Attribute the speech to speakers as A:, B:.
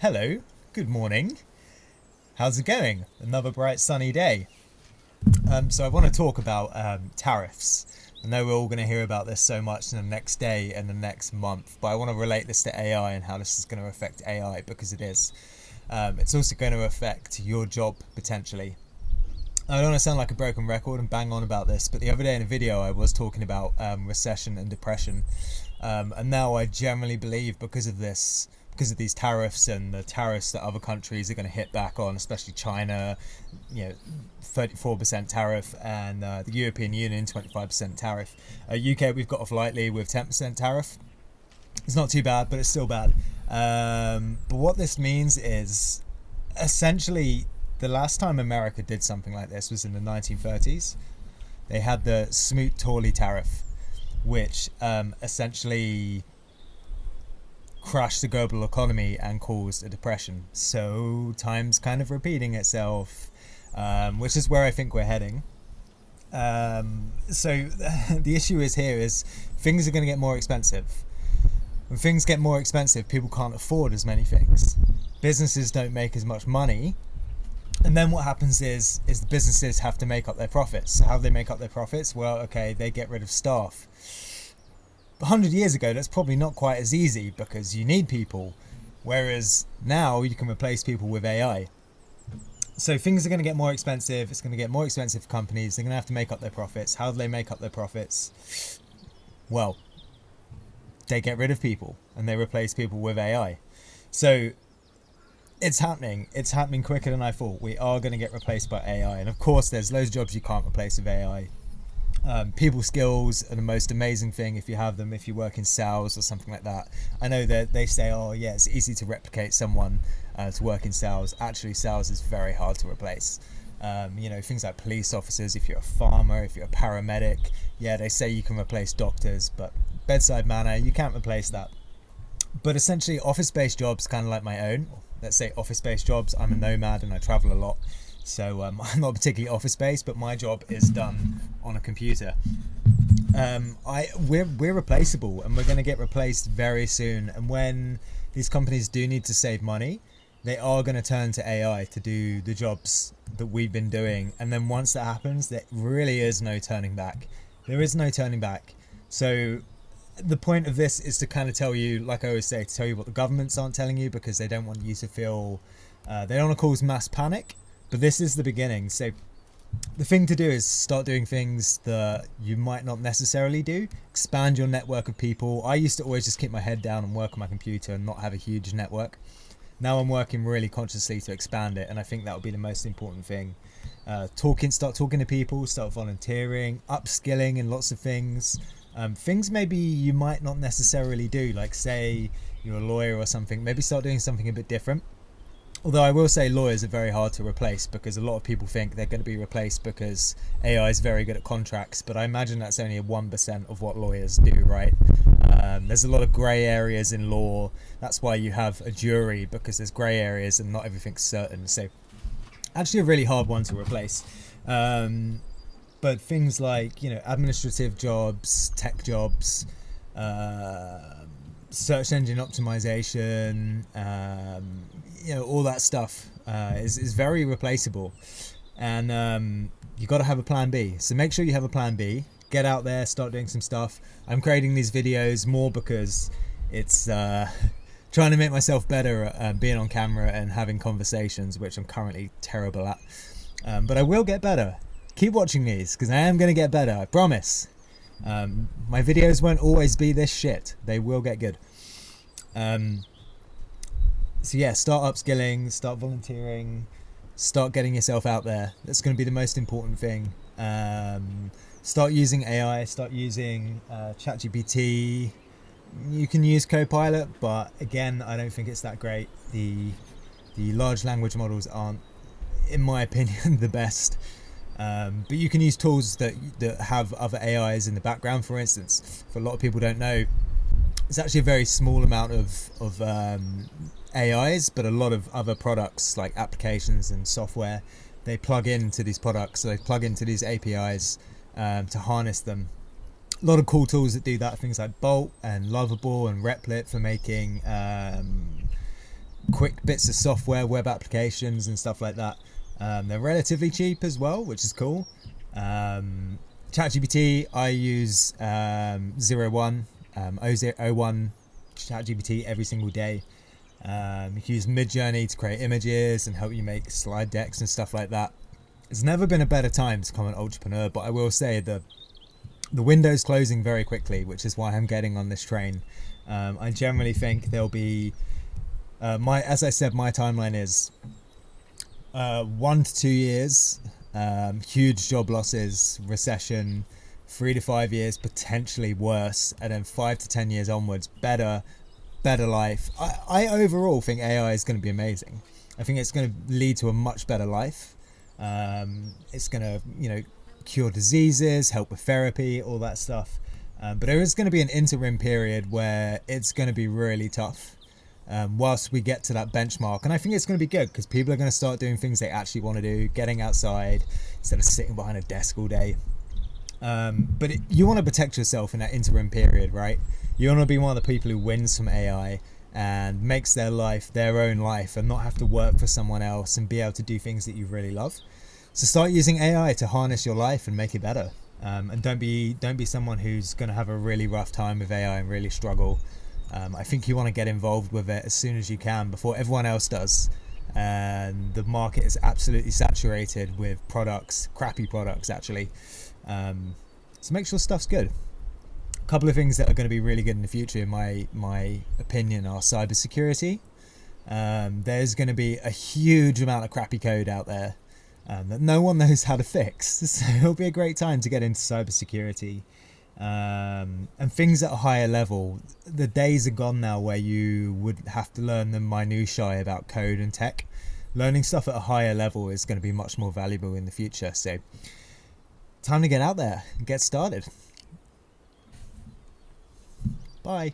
A: Hello, good morning. How's it going? Another bright sunny day. So I want to talk about tariffs. I know we're all going to hear about this so much in the next day and the next month, but I want to relate this to AI and how this is going to affect AI because it is. It's also going to affect your job potentially. I don't want to sound like a broken record and bang on about this, but the other day in a video I was talking about recession and depression, and now I generally believe because of this, because of these tariffs and the tariffs that other countries are going to hit back on, especially China, 34% tariff, and the European Union 25% tariff. UK we've got off lightly with 10% tariff. It's not too bad, but it's still bad. But what this means is essentially the last time America did something like this was in the 1930s. They had the Smoot-Hawley tariff, which essentially crashed the global economy and caused a depression. So time's kind of repeating itself, which is where I think we're heading. So the issue is here is things are going to get more expensive. When things get more expensive, people can't afford as many things. Businesses don't make as much money. And then what happens is the businesses have to make up their profits. So how do they make up their profits? Well, okay, they get rid of staff. 100 years ago, that's probably not quite as easy because you need people. Whereas now you can replace people with AI. So things are going to get more expensive. It's going to get more expensive for companies. They're going to have to make up their profits. How do they make up their profits? Well, they get rid of people and they replace people with AI. So it's happening. It's happening quicker than I thought. We are going to get replaced by AI. And of course, there's loads of jobs you can't replace with AI. People skills are the most amazing thing if you have them, if you work in sales or something like that. I know that they say, oh yeah, it's easy to replicate someone to work in sales. Actually, sales is very hard to replace. Things like police officers, if you're a farmer, if you're a paramedic, yeah, they say you can replace doctors, but bedside manner, you can't replace that. But essentially, office-based jobs, kind of like my own, let's say office-based jobs, I'm a nomad and I travel a lot. So I'm not particularly office-based, but my job is done on a computer. We're replaceable, and we're going to get replaced very soon. And when these companies do need to save money, they are going to turn to AI to do the jobs that we've been doing. And then once that happens, there really is no turning back. There is no turning back. So the point of this is to kind of tell you, like I always say, to tell you what the governments aren't telling you because they don't want you to feel, they don't want to cause mass panic. But this is the beginning. So the thing to do is start doing things that you might not necessarily do. Expand your network of people. I used to always just keep my head down and work on my computer and not have a huge network. Now I'm working really consciously to expand it, and I think that would be the most important thing. Start talking to people, start volunteering, upskilling in lots of things. Things maybe you might not necessarily do, like say you're a lawyer or something. Maybe start doing something a bit different. Although I will say lawyers are very hard to replace because a lot of people think they're going to be replaced because AI is very good at contracts, but I imagine that's only 1% of what lawyers do, right? There's a lot of grey areas in law. That's why you have a jury, because there's grey areas and not everything's certain. So actually a really hard one to replace. But things like, administrative jobs, tech jobs, search engine optimization, all that stuff is very replaceable, and you got to have a plan B. So make sure you have a plan B. Get out there, start doing some stuff. I'm creating these videos more because it's trying to make myself better at being on camera and having conversations, which I'm currently terrible at. But I will get better. Keep watching these because I am going to get better, I promise. My videos won't always be this shit. They will get good. So yeah, start upskilling, start volunteering, start getting yourself out there. That's going to be the most important thing. Start using AI, start using ChatGPT. You can use Copilot, but again, I don't think it's that great. The large language models aren't, in my opinion, the best. But you can use tools that have other AIs in the background. For instance, for a lot of people don't know, it's actually a very small amount of AIs, but a lot of other products like applications and software, they plug into these products, so they plug into these APIs to harness them. A lot of cool tools that do that, things like Bolt and Lovable and Replit for making quick bits of software, web applications and stuff like that. They're relatively cheap as well, which is cool. ChatGPT, I use 01 ChatGPT every single day. You can use Midjourney to create images and help you make slide decks and stuff like that. It's never been a better time to become an entrepreneur, but I will say the window's closing very quickly, which is why I'm getting on this train. I generally think there'll be as I said, my timeline is 1 to 2 years, huge job losses, recession, 3 to 5 years potentially worse, and then 5 to 10 years onwards better life. I overall think AI is going to be amazing. I think it's going to lead to a much better life. It's going to cure diseases, help with therapy, all that stuff. But there is going to be an interim period where it's going to be really tough whilst we get to that benchmark. And I think it's going to be good because people are going to start doing things they actually want to do, getting outside instead of sitting behind a desk all day. But you want to protect yourself in that interim period, right? You want to be one of the people who wins from AI and makes their life their own life and not have to work for someone else and be able to do things that you really love. So start using AI to harness your life and make it better. And don't be someone who's going to have a really rough time with AI and really struggle. I think you want to get involved with it as soon as you can before everyone else does. And the market is absolutely saturated with products, crappy products actually. So make sure stuff's good. A couple of things that are going to be really good in the future, in my opinion, are cybersecurity. There's going to be a huge amount of crappy code out there that no one knows how to fix. So it'll be a great time to get into cybersecurity. And things at a higher level. The days are gone now where you would have to learn the minutiae about code and tech. Learning stuff at a higher level is going to be much more valuable in the future. So time to get out there and get started. Bye.